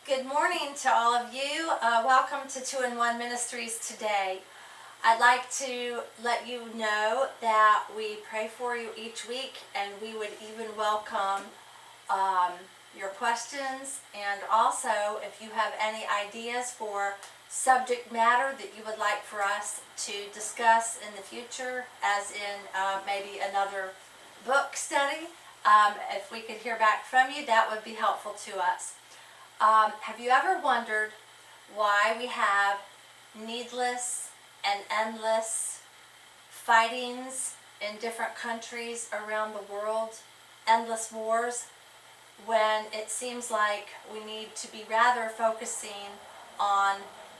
Good morning to all of you. Welcome to 2-in-1 Ministries today. I'd like to let you know that we pray for you each week, and we would even welcome your questions. And also, if you have any ideas for subject matter that you would like for us to discuss in the future, as in maybe another book study, if we could hear back from you, that would be helpful to us. Have you ever wondered why we have needless and endless fightings in different countries around the world, endless wars, when it seems like we need to be rather focusing on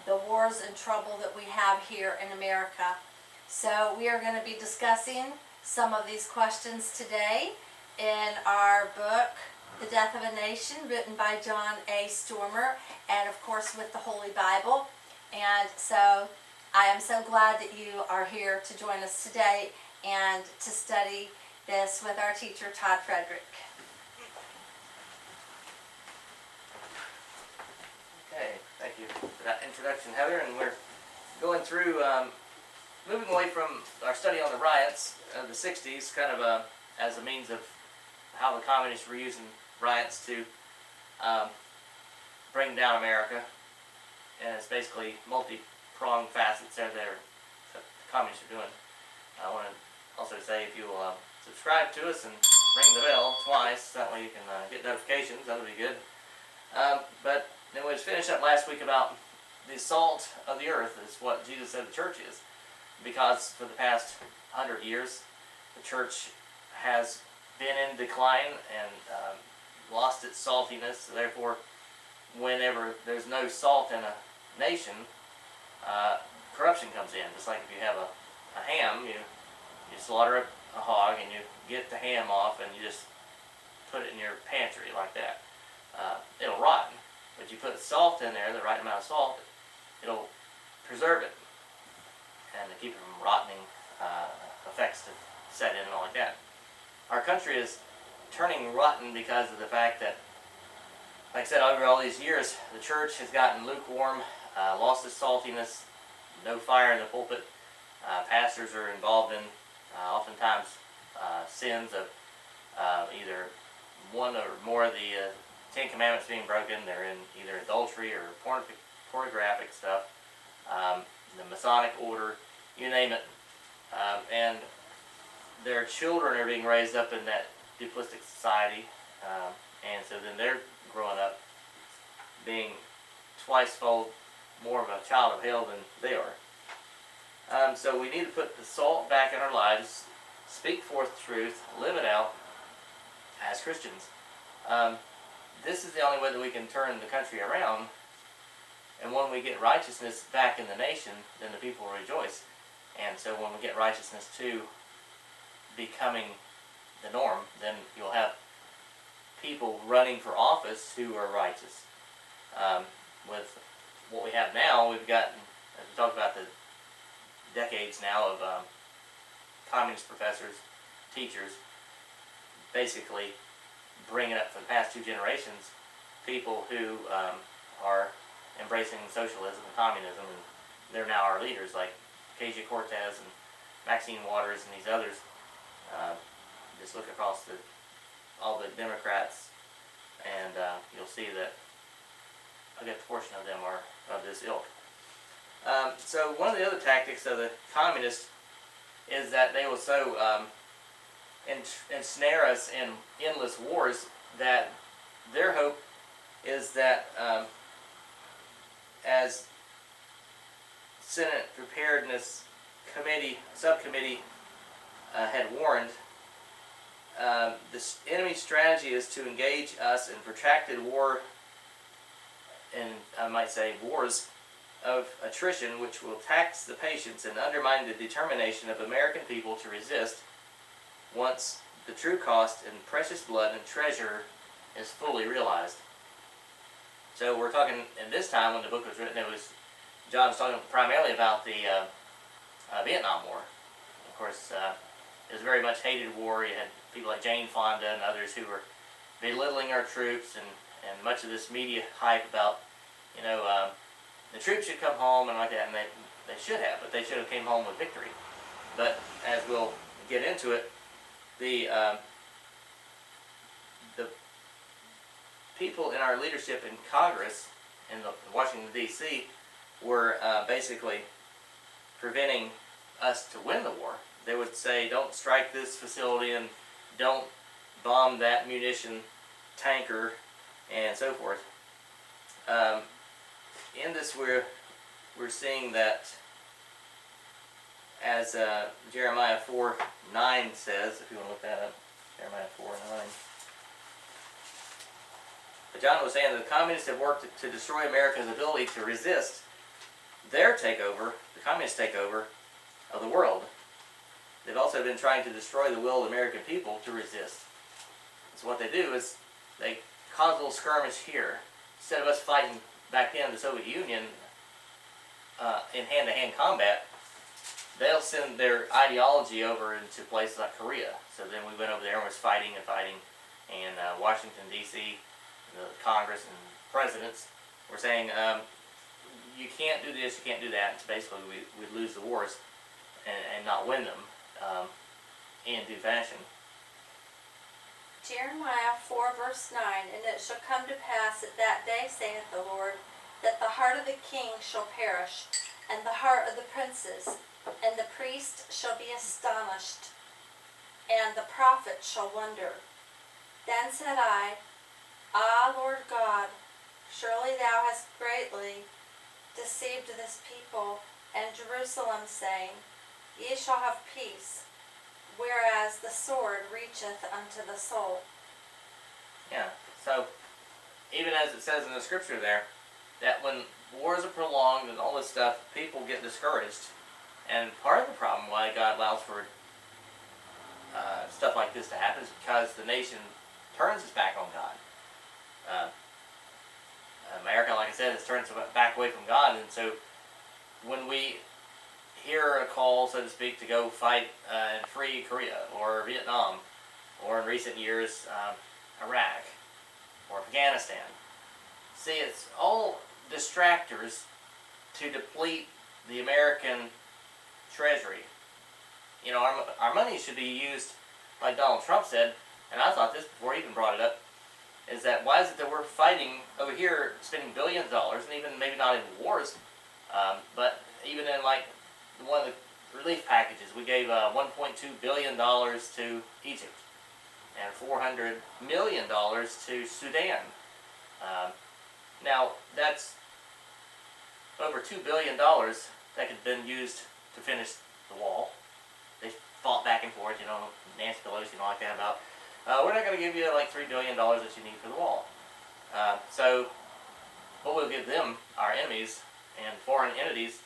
the wars and trouble that we have here in America? So we are going to be discussing some of these questions today in our book, The Death of a Nation, written by John A. Stormer, and of course with the Holy Bible. And so I am so glad that you are here to join us today and to study this with our teacher, Todd Frederick. Okay, thank you for that introduction, Heather. And we're going through, moving away from our study on the riots of the 60s, kind of as a means of how the communists were using riots to bring down America. And it's basically multi-pronged facets there that the communists are doing. I want to also say, if you will subscribe to us and ring the bell twice, that way you can get notifications, that would be good. But then we just finished up last week about the salt of the earth is what Jesus said the church is. Because for the past 100 years, the church has been in decline and lost its saltiness. So therefore, whenever there's no salt in a nation, corruption comes in. Just like if you have a ham, you slaughter a hog and you get the ham off and you just put it in your pantry like that. It'll rot. But you put salt in there, the right amount of salt, it'll preserve it and to keep it from rotting, effects to set in and all like that. Our country is turning rotten because of the fact that, like I said, over all these years, the church has gotten lukewarm, lost its saltiness, no fire in the pulpit. Pastors are involved in oftentimes sins of either one or more of the Ten Commandments being broken. They're in either adultery or pornographic stuff, the Masonic order, you name it. And their children are being raised up in that duplistic society, and so then they're growing up being twice-fold more of a child of hell than they are. So we need to put the salt back in our lives, speak forth truth, live it out as Christians. This is the only way that we can turn the country around, and when we get righteousness back in the nation, then the people will rejoice. And so when we get righteousness too becoming the norm, then you'll have people running for office who are righteous. With what we have now, we've gotten, as we talked about, the decades now of communist professors, teachers, basically bringing up for the past two generations people who are embracing socialism and communism, and they're now our leaders, like Cortez and Maxine Waters and these others. Just look across all the Democrats, and you'll see that a good portion of them are of this ilk. So one of the other tactics of the communists is that they will so ensnare us in endless wars that their hope is that, as Senate Preparedness Subcommittee had warned, the enemy's strategy is to engage us in protracted war, and I might say wars of attrition, which will tax the patience and undermine the determination of American people to resist once the true cost in precious blood and treasure is fully realized. So we're talking, in this time when the book was written, John was talking primarily about the Vietnam War. Of course, it was a very much hated war. You had people like Jane Fonda and others who were belittling our troops and much of this media hype about, the troops should come home and like that, and they should have, but they should have came home with victory. But as we'll get into it, the people in our leadership in Congress in Washington D.C. were basically preventing us to win the war. They would say, don't strike this facility and don't bomb that munition tanker and so forth. In this we're seeing that, as Jeremiah 4:9 says, if you want to look that up, Jeremiah 4:9. But John was saying that the communists have worked to destroy America's ability to resist their takeover, the communist takeover of the world. They've also been trying to destroy the will of the American people to resist. So what they do is they cause a little skirmish here. Instead of us fighting back then the Soviet Union in hand-to-hand combat, they'll send their ideology over into places like Korea. So then we went over there and was fighting, and Washington, D.C., the Congress and presidents were saying, you can't do this, you can't do that. So basically we'd lose the wars and not win them in due fashion. Jeremiah 4 verse 9, and it shall come to pass at that day, saith the Lord, that the heart of the king shall perish, and the heart of the princes, and the priest shall be astonished, and the prophet shall wonder. Then said I, Ah, Lord God, surely thou hast greatly deceived this people and Jerusalem, saying, Ye shall have peace, whereas the sword reacheth unto the soul. Yeah, so even as it says in the scripture there, that when wars are prolonged and all this stuff, people get discouraged. And part of the problem why God allows for stuff like this to happen is because the nation turns its back on God. America, like I said, has turned its back away from God, and so when we hear a call, so to speak, to go fight and free Korea or Vietnam, or in recent years Iraq or Afghanistan, see, it's all distractors to deplete the American treasury. You know, our money should be used, like Donald Trump said, and I thought this before he even brought it up, is that why is it that we're fighting over here, spending billions of dollars, and even maybe not in wars, but even in like one of the relief packages, we gave $1.2 billion to Egypt and $400 million to Sudan. Now, that's over $2 billion that could have been used to finish the wall. They fought back and forth, Nancy Pelosi and all like that about, we're not going to give you like $3 billion that you need for the wall. So, but we'll give them, our enemies and foreign entities,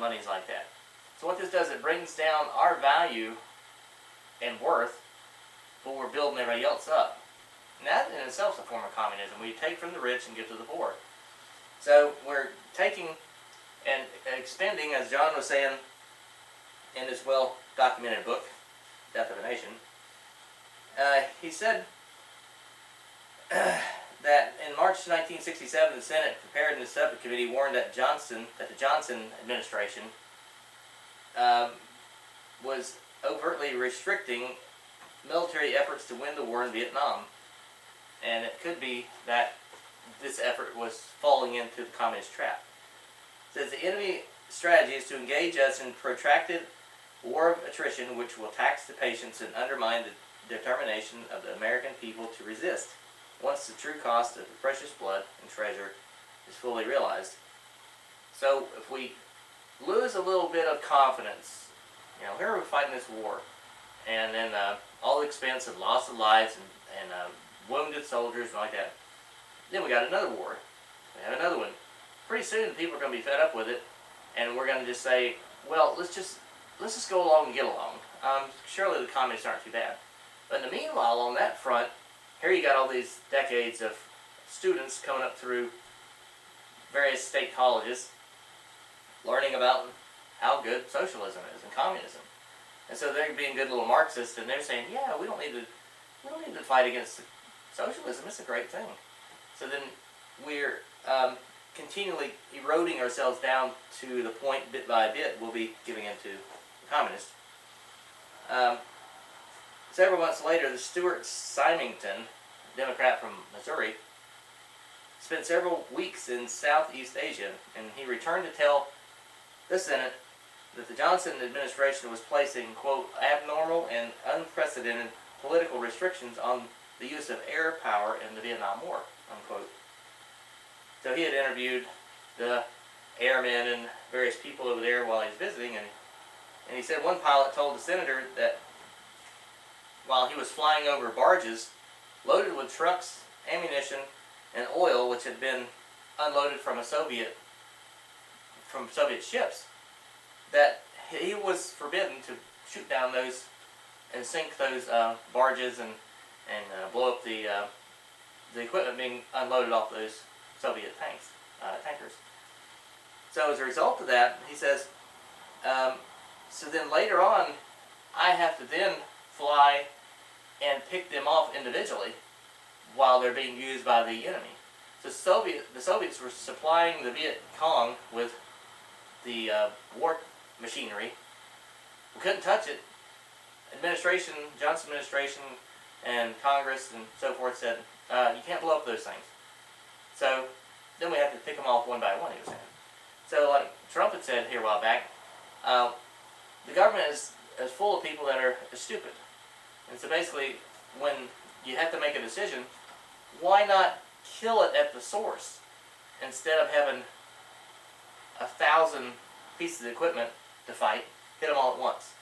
monies like that. So what this does, it brings down our value and worth, but we're building everybody else up. And that in itself is a form of communism. We take from the rich and give to the poor. So we're taking and expending, as John was saying in this well-documented book, Death of a Nation, he said that in March 1967, the Senate Preparedness Subcommittee warned that the Johnson administration was overtly restricting military efforts to win the war in Vietnam. And it could be that this effort was falling into the communist trap. It says the enemy strategy is to engage us in protracted war of attrition, which will tax the patience and undermine the determination of the American people to resist, once the true cost of the precious blood and treasure is fully realized. So if we lose a little bit of confidence, here we're fighting this war, and then all the expense of loss of lives and wounded soldiers and like that, then we got another war. We have another one. Pretty soon people are going to be fed up with it, and we're going to just say, well, let's just go along and get along. Surely the communists aren't too bad. But in the meanwhile, on that front, here you got all these decades of students coming up through various state colleges, learning about how good socialism is and communism. And so they're being good little Marxists, and they're saying, yeah, we don't need to fight against socialism. It's a great thing. So then we're continually eroding ourselves down to the point, bit by bit, we'll be giving into communists. Several months later, the Stuart Symington, Democrat from Missouri, spent several weeks in Southeast Asia, and he returned to tell the Senate that the Johnson administration was placing, quote, abnormal and unprecedented political restrictions on the use of air power in the Vietnam War, unquote. So he had interviewed the airmen and various people over there while he was visiting, and he said one pilot told the senator that while he was flying over barges loaded with trucks, ammunition, and oil, which had been unloaded from Soviet ships, that he was forbidden to shoot down those and sink those barges and blow up the equipment being unloaded off those Soviet tankers. So as a result of that, he says, so then later on, I have to then fly and pick them off individually while they're being used by the enemy. So the Soviets were supplying the Viet Cong with the war machinery. We couldn't touch it. Johnson administration and Congress and so forth said, you can't blow up those things. So then we have to pick them off one by one, he was saying. So like Trump had said here a while back, the government is full of people that are stupid. And so basically, when you have to make a decision, why not kill it at the source instead of having 1,000 pieces of equipment to fight, hit them all at once?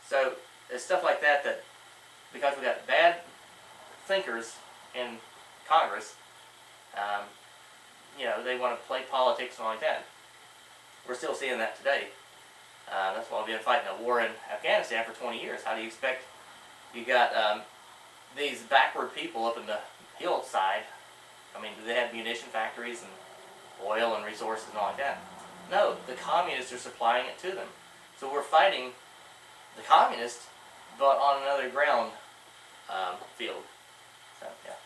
So it's stuff like that because we got bad thinkers in Congress, they want to play politics and all like that. We're still seeing that today. That's why we've been fighting a war in Afghanistan for 20 years. How do you expect you got these backward people up in the hillside? I mean, do they have munition factories and oil and resources and all like that? No, the communists are supplying it to them. So we're fighting the communists, but on another ground field. So, yeah.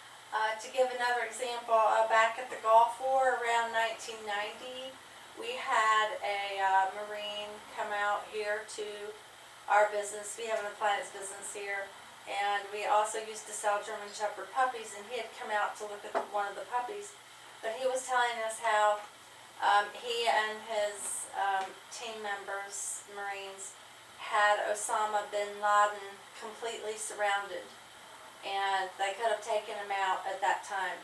To give another example, back at the Gulf War around 1990, we had a Marine come out here to our business. We have an appliance business here, and we also used to sell German Shepherd puppies, and he had come out to look at one of the puppies. But he was telling us how he and his team members, Marines, had Osama bin Laden completely surrounded, and they could have taken him out at that time.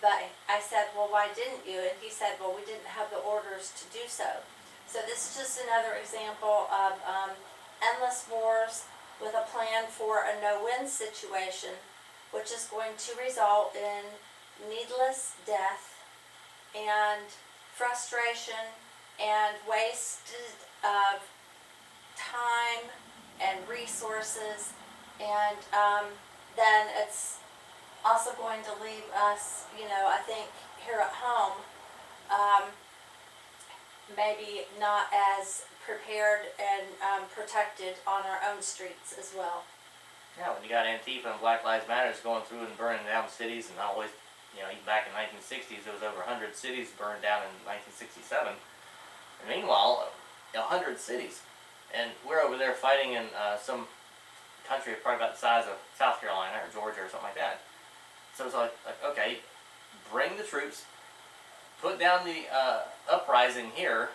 But I said, well, why didn't you? And he said, well, we didn't have the orders to do so. So this is just another example of endless wars with a plan for a no-win situation, which is going to result in needless death and frustration and waste of time and resources, and then it's also going to leave us, I think here at home, maybe not as prepared and protected on our own streets as well. Yeah, when you got Antifa and Black Lives Matter going through and burning down cities, and always, even back in the 1960s, there was over 100 cities burned down in 1967. And meanwhile, 100 cities. And we're over there fighting in some country probably about the size of South Carolina or Georgia or something like that. So it's like okay, bring the troops, put down the uprising here,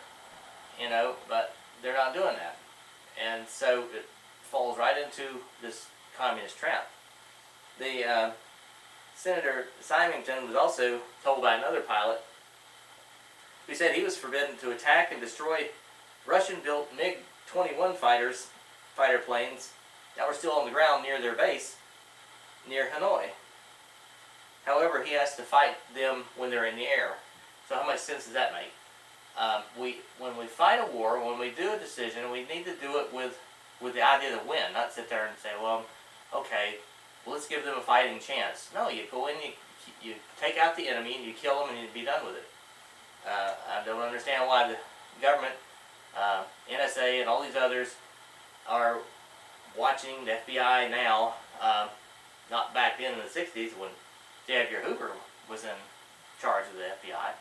but they're not doing that. And so it falls right into this communist trap. The Senator Symington was also told by another pilot who said he was forbidden to attack and destroy Russian-built MiG-21 fighter planes that were still on the ground near their base, near Hanoi. However, he has to fight them when they're in the air. So how much sense does that make? When we fight a war, when we do a decision, we need to do it with the idea to win, not sit there and say, well, okay, let's give them a fighting chance. No, you go in, you take out the enemy, and you kill them, and you be done with it. I don't understand why the government, NSA, and all these others are watching the FBI now, not back then in the 60s when J. Edgar Hoover was in charge of the FBI.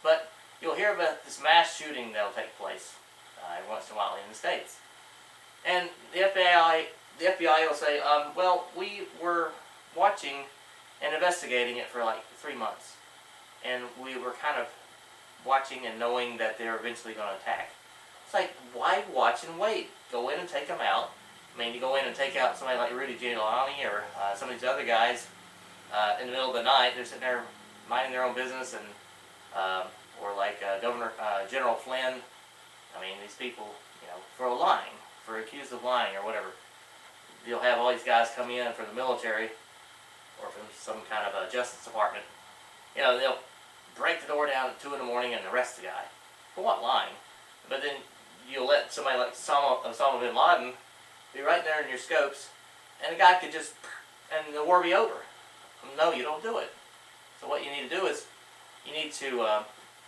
But you'll hear about this mass shooting that will take place every once in a while in the States. And the FBI will say, well, we were watching and investigating it for like 3 months. And we were kind of watching and knowing that they're eventually going to attack. It's like, why watch and wait? Go in and take them out. I mean, you go in and take out somebody like Rudy Giuliani or some of these other guys in the middle of the night. They're sitting there minding their own business, and or like General Flynn. I mean, these people, for lying, for accused of lying or whatever. You'll have all these guys come in from the military or from some kind of a justice department. They'll break the door down at 2 in the morning and arrest the guy. For what? Lying. But then you'll let somebody like Osama bin Laden be right there in your scopes, and the guy could just, and the war be over. No, you don't do it. So what you need to do is, you need to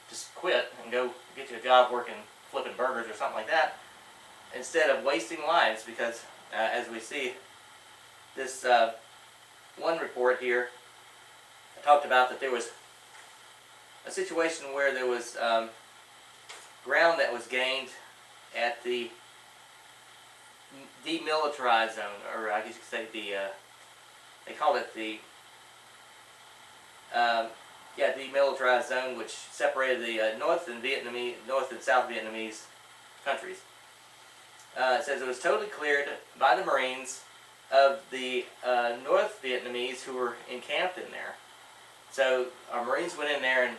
just quit and go get you a job working, flipping burgers or something like that, instead of wasting lives, because as we see, this one report here talked about that there was a situation where there was ground that was gained at the demilitarized zone, or I guess you could say they called it the demilitarized zone, which separated the North and South Vietnamese countries. It says it was totally cleared by the Marines of the North Vietnamese who were encamped in there. So our Marines went in there and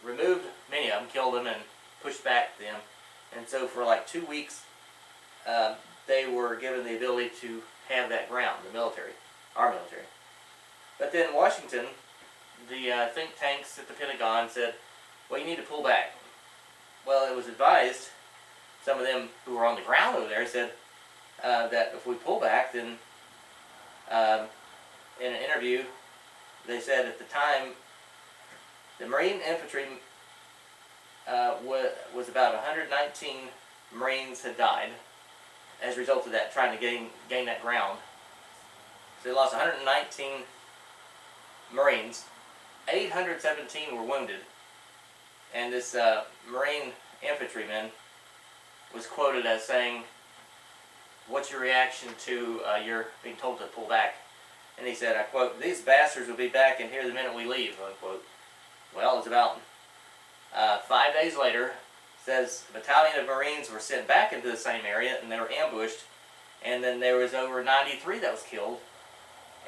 removed many of them, killed them, and pushed back them. And so for like 2 weeks, they were given the ability to have that ground, the military, our military. But then Washington, the think tanks at the Pentagon said, well, you need to pull back. Well, it was advised, some of them who were on the ground over there said that if we pull back, then in an interview, they said at the time, the Marine infantry was about 119 Marines had died as a result of that, trying to gain that ground. So they lost 119 Marines. 817 were wounded. And this Marine infantryman was quoted as saying, what's your reaction to your being told to pull back? And he said, I quote, these bastards will be back in here the minute we leave, unquote. Well, it's about 5 days later, says a battalion of Marines were sent back into the same area, and they were ambushed, and then there was over 93 that was killed,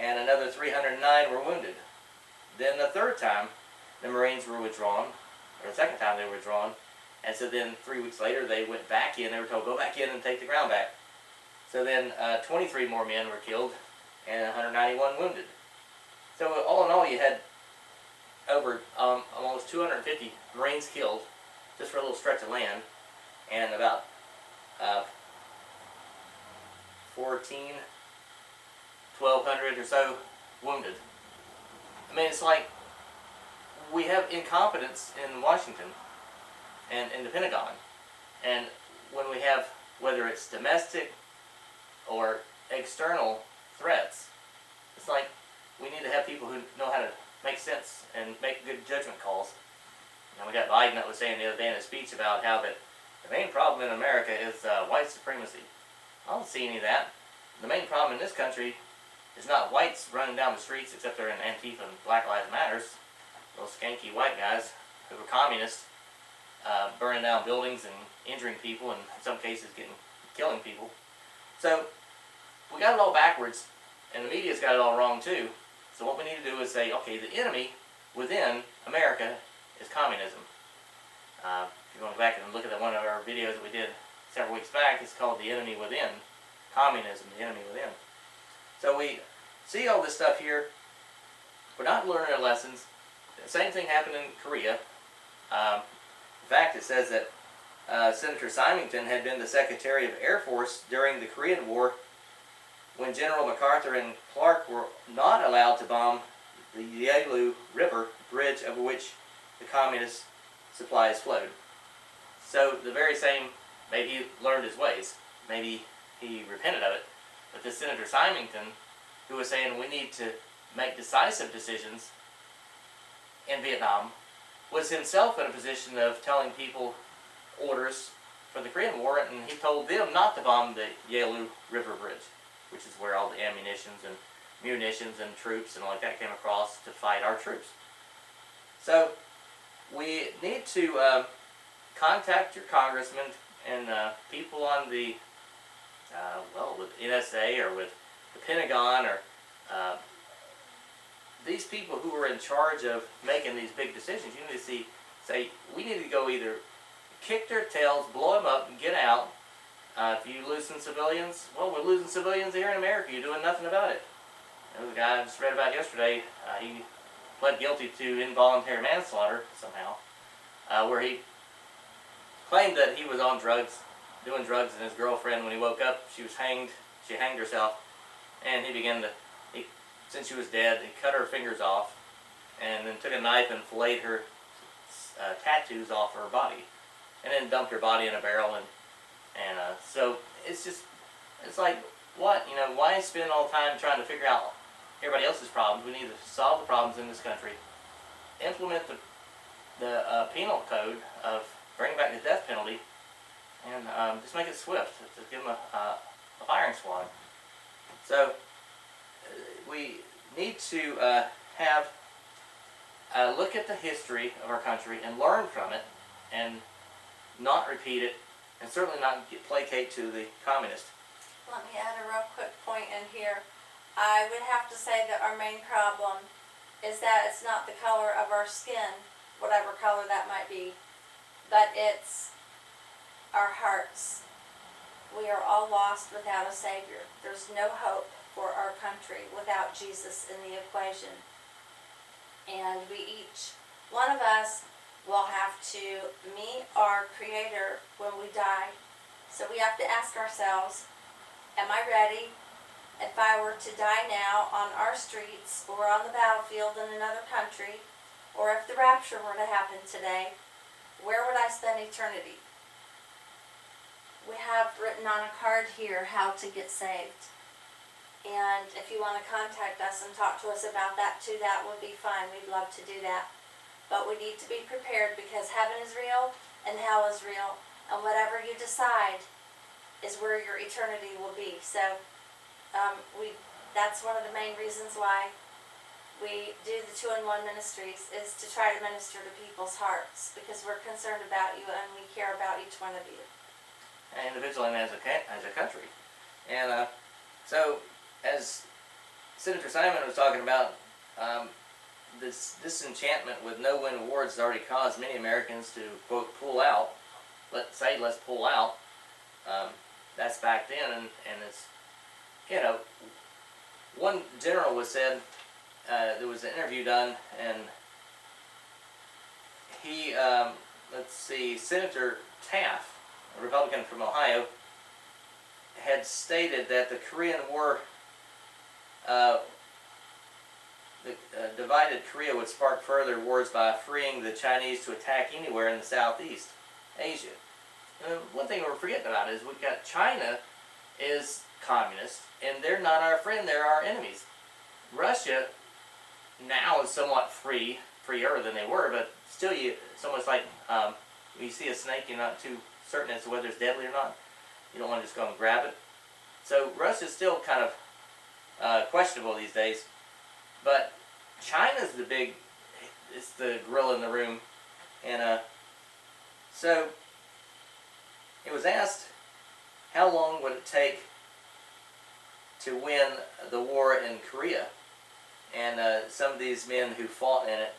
and another 309 were wounded. Then the third time, the Marines were withdrawn, or the second time they were withdrawn, and so then 3 weeks later they went back in. They were told, go back in and take the ground back. So then 23 more men were killed and 191 wounded. So all in all, you had over almost 250 Marines killed just for a little stretch of land, and about 1,200 or so wounded. I mean, it's like we have incompetence in Washington and in the Pentagon. And when we have, whether it's domestic or external threats, it's like we need to have people who know how to make sense and make good judgment calls. And we got Biden that was saying the other day in a speech about how that the main problem in America is white supremacy. I don't see any of that. The main problem in this country is not whites running down the streets, except they're in Antifa and Black Lives Matters. Those skanky white guys who were communists, burning down buildings and injuring people, and in some cases killing people. So we got it all backwards, and the media's got it all wrong too. So what we need to do is say, okay, the enemy within America is communism. If you want to go back and look at one of our videos that we did several weeks back, it's called The Enemy Within. Communism, the enemy within. So we see all this stuff here. We're not learning our lessons. The same thing happened in Korea. In fact, it says that Senator Symington had been the Secretary of Air Force during the Korean War when General MacArthur and Clark were not allowed to bomb the Yalu River bridge over which the communist supplies flowed. So the very same, maybe he learned his ways. Maybe he repented of it. But this Senator Symington, who was saying we need to make decisive decisions in Vietnam was himself in a position of telling people orders for the Korean War, and he told them not to bomb the Yalu River Bridge, which is where all the ammunitions and munitions and troops and all like that came across to fight our troops. So we need to contact your congressman and people on the with NSA or with the Pentagon or these people who are in charge of making these big decisions. You need to say we need to go either kick their tails, blow them up, and get out. If you losing civilians, well, we're losing civilians here in America. You're doing nothing about it. There was a guy I just read about yesterday. He pled guilty to involuntary manslaughter somehow, where he claimed that he was on drugs, doing drugs, and his girlfriend, when he woke up, she hanged herself, and since she was dead, he cut her fingers off, and then took a knife and filleted her tattoos off her body, and then dumped her body in a barrel, and so it's like, what, why spend all the time trying to figure out everybody else's problems? We need to solve the problems in this country, implement the penal code of bringing back the death penalty, and just make it swift, to give them a firing squad. So we need to have a look at the history of our country and learn from it, and not repeat it, and certainly not placate to the communists. Let me add a real quick point in here. I would have to say that our main problem is that it's not the color of our skin, whatever color that might be, but it's our hearts. We are all lost without a Savior. There's no hope for our country without Jesus in the equation. And each one of us will have to meet our Creator when we die. So we have to ask ourselves, am I ready? If I were to die now on our streets or on the battlefield in another country, or if the rapture were to happen today, where would I spend eternity? We have written on a card here how to get saved. And if you want to contact us and talk to us about that too, that would be fine. We'd love to do that. But we need to be prepared, because heaven is real and hell is real. And whatever you decide is where your eternity will be. So that's one of the main reasons why we do the 2-in-1 ministries, is to try to minister to people's hearts, because we're concerned about you and we care about each one of you. Individually and as a country. And so, as Senator Simon was talking about, this disenchantment with no-win awards has already caused many Americans to, quote, pull out. Let's pull out. That's back then, and it's, one general was said, there was an interview done, and he, Senator Taft, a Republican from Ohio, had stated that the Korean War, divided Korea would spark further wars by freeing the Chinese to attack anywhere in the Southeast Asia. And one thing we're forgetting about is we've got China is communist, and they're not our friend, they're our enemies. Russia now is somewhat freer than they were, but still, it's almost like when you see a snake, you're not too certain as to whether it's deadly or not. You don't want to just go and grab it. So Russia's still kind of questionable these days, but China's it's the gorilla in the room. And so it was asked, how long would it take to win the war in Korea? And some of these men who fought in it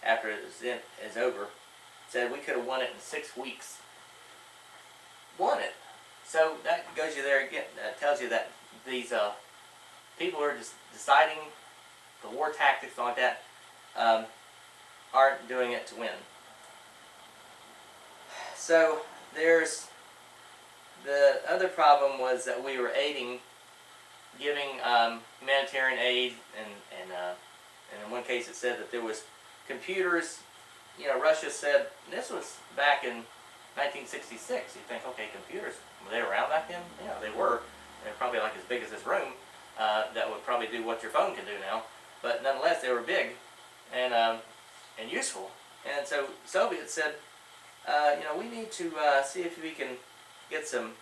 after it is over said we could have won it in 6 weeks. Won it. So that goes you there again. Tells you that these people who are just deciding the war tactics like that aren't doing it to win. So there's the other problem was that we were giving humanitarian aid, and in one case it said that there was computers. Russia said, and this was back in 1966. You think, okay, computers, were they around back then? Yeah, they were. They're probably like as big as this room. That would probably do what your phone can do now. But nonetheless, they were big. And and useful. And so Soviets said, we need to see if we can get some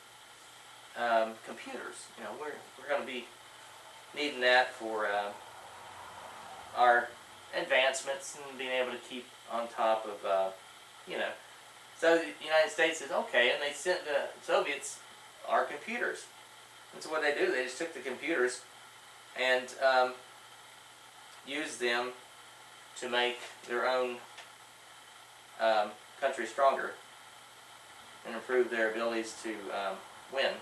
computers. We're going to be needing that for our advancements and being able to keep on top of, So the United States says, okay, and they sent the Soviets our computers. And so what they do, they just took the computers and used them to make their own country stronger and improve their abilities to win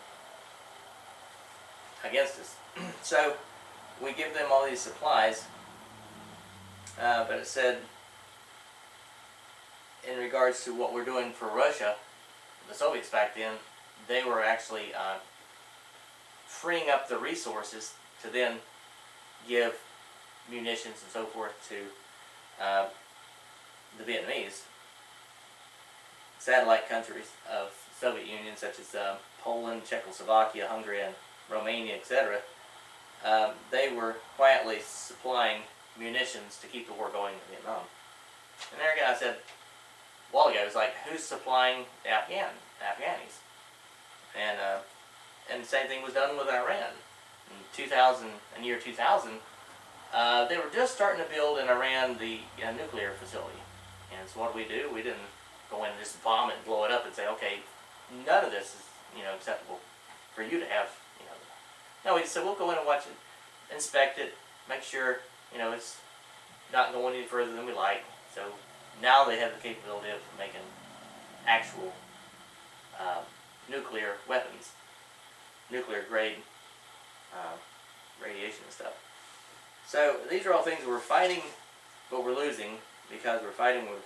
against us. So we give them all these supplies, but it said in regards to what we're doing for Russia, the Soviets back then, they were actually freeing up the resources to then give munitions and so forth to the Vietnamese. Satellite countries of Soviet Union, such as Poland, Czechoslovakia, Hungary, and Romania, etc., they were quietly supplying munitions to keep the war going in Vietnam. And there again, I said a while ago, it's like, who's supplying the Afghanis? And the same thing was done with Iran. In year 2000, they were just starting to build in Iran the nuclear facility. And so what do? We didn't go in and just bomb it and blow it up and say, okay, none of this is acceptable for you to have. No, we just said we'll go in and watch it, inspect it, make sure it's not going any further than we like. So now they have the capability of making actual nuclear weapons, nuclear grade radiation and stuff. So these are all things we're fighting, but we're losing because we're fighting with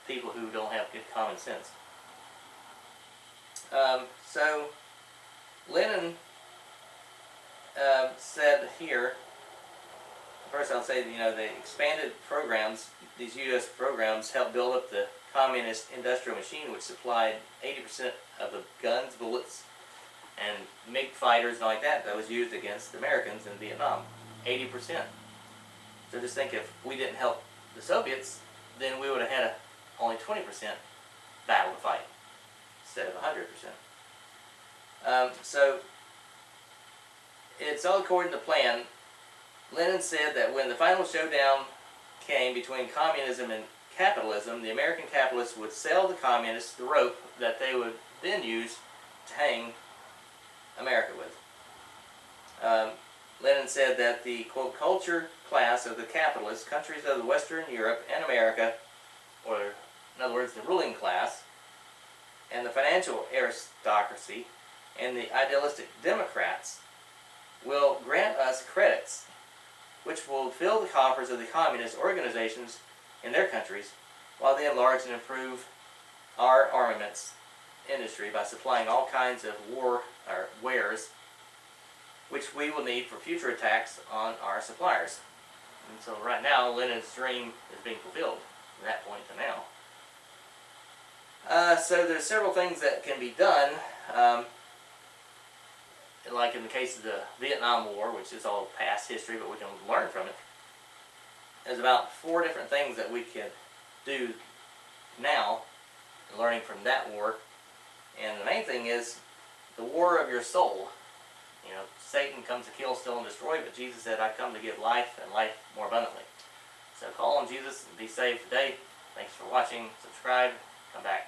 people who don't have good common sense. So Lenin said here, first I'll say the expanded programs, these U.S. programs helped build up the communist industrial machine, which supplied 80% of the guns, bullets, and MiG fighters and all like that was used against the Americans in Vietnam. 80%. So just think, if we didn't help the Soviets, then we would have had only 20% battle to fight instead of 100%. So it's all according to plan. Lenin said that when the final showdown came between communism and capitalism, the American capitalists would sell the communists the rope that they would then use to hang America with. Lenin said that the, quote, culture class of the capitalist countries of Western Europe and America, or in other words, the ruling class, and the financial aristocracy, and the idealistic Democrats will grant us credits which will fill the coffers of the communist organizations in their countries, while they enlarge and improve our armaments industry by supplying all kinds of wares which we will need for future attacks on our suppliers. And so right now, Lenin's dream is being fulfilled from that point to now. So there's several things that can be done, like in the case of the Vietnam War, which is all past history, but we can learn from it. There's about 4 different things that we can do now, learning from that war. And the main thing is the war of your soul. Satan comes to kill, steal, and destroy, but Jesus said, I come to give life and life more abundantly. So call on Jesus and be saved today. Thanks for watching. Subscribe. Come back.